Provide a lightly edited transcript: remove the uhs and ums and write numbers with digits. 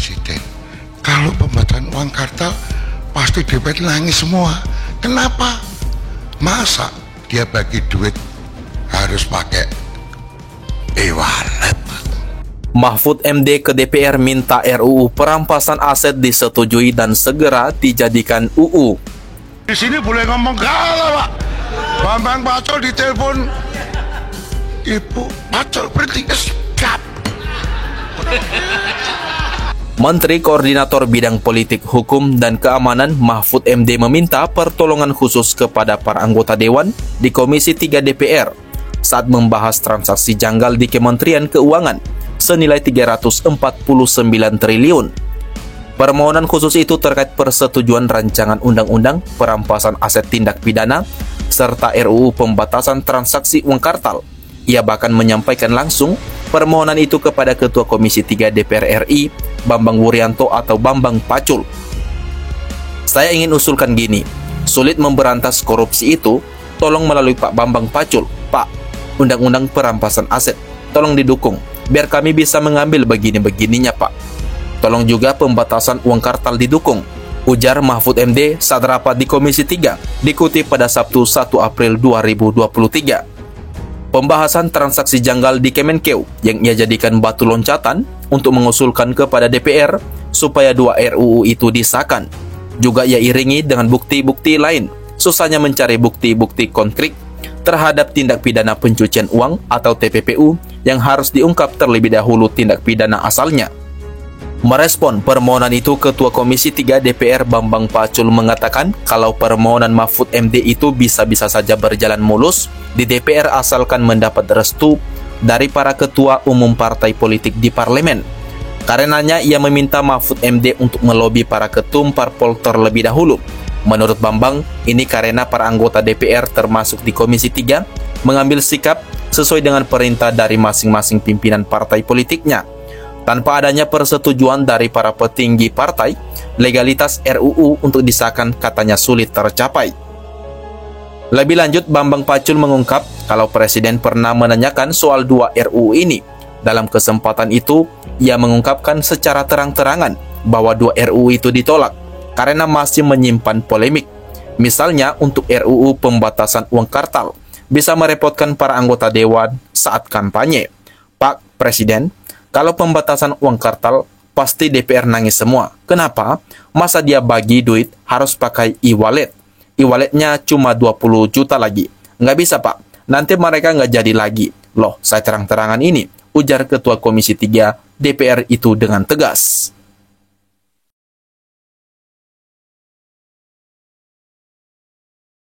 Presiden, kalau pembatasan uang kartal pasti DPR nangis semua. Kenapa? Masa dia bagi duit harus pakai e-wallet? Mahfud MD ke DPR minta RUU perampasan aset disetujui dan segera dijadikan UU. Di sini boleh ngomong galau, Pak. Bambang Pacul ditelepon, Ibu Pacul berhenti, stop. Menteri Koordinator Bidang Politik, Hukum, dan Keamanan Mahfud MD meminta pertolongan khusus kepada para anggota Dewan di Komisi 3 DPR saat membahas transaksi janggal di Kementerian Keuangan senilai 349 triliun. Permohonan khusus itu terkait persetujuan rancangan undang-undang perampasan aset tindak pidana serta RUU pembatasan transaksi uang kartal. Ia bahkan menyampaikan langsung permohonan itu kepada Ketua Komisi 3 DPR RI, Bambang Wuryanto atau Bambang Pacul. Saya ingin usulkan gini, sulit memberantas korupsi itu, tolong melalui Pak Bambang Pacul. Pak, undang-undang perampasan aset, tolong didukung, biar kami bisa mengambil begini-begininya Pak. Tolong juga pembatasan uang kartal didukung, ujar Mahfud MD saat rapat di Komisi 3, dikutip pada Sabtu 1 April 2023. Pembahasan transaksi janggal di Kemenkeu yang ia jadikan batu loncatan untuk mengusulkan kepada DPR supaya dua RUU itu disahkan. Juga ia iringi dengan bukti-bukti lain, susahnya mencari bukti-bukti konkret terhadap tindak pidana pencucian uang atau TPPU yang harus diungkap terlebih dahulu tindak pidana asalnya. Merespon permohonan itu, Ketua Komisi 3 DPR Bambang Pacul mengatakan kalau permohonan Mahfud MD itu bisa-bisa saja berjalan mulus di DPR asalkan mendapat restu dari para ketua umum partai politik di parlemen. Karenanya ia meminta Mahfud MD untuk melobi para ketum parpol terlebih dahulu. Menurut Bambang, ini karena para anggota DPR termasuk di Komisi 3 mengambil sikap sesuai dengan perintah dari masing-masing pimpinan partai politiknya. Tanpa adanya persetujuan dari para petinggi partai, legalitas RUU untuk disahkan katanya sulit tercapai. Lebih lanjut, Bambang Pacul mengungkap kalau Presiden pernah menanyakan soal dua RUU ini. Dalam kesempatan itu, ia mengungkapkan secara terang-terangan bahwa dua RUU itu ditolak karena masih menyimpan polemik. Misalnya untuk RUU pembatasan uang kartal, bisa merepotkan para anggota Dewan saat kampanye. Pak Presiden, kalau pembatasan uang kartal, pasti DPR nangis semua. Kenapa? Masa dia bagi duit harus pakai e-wallet? E-walletnya cuma 20 juta lagi. Nggak bisa, Pak. Nanti mereka nggak jadi lagi. Loh, saya terang-terangan ini, ujar Ketua Komisi 3 DPR itu dengan tegas.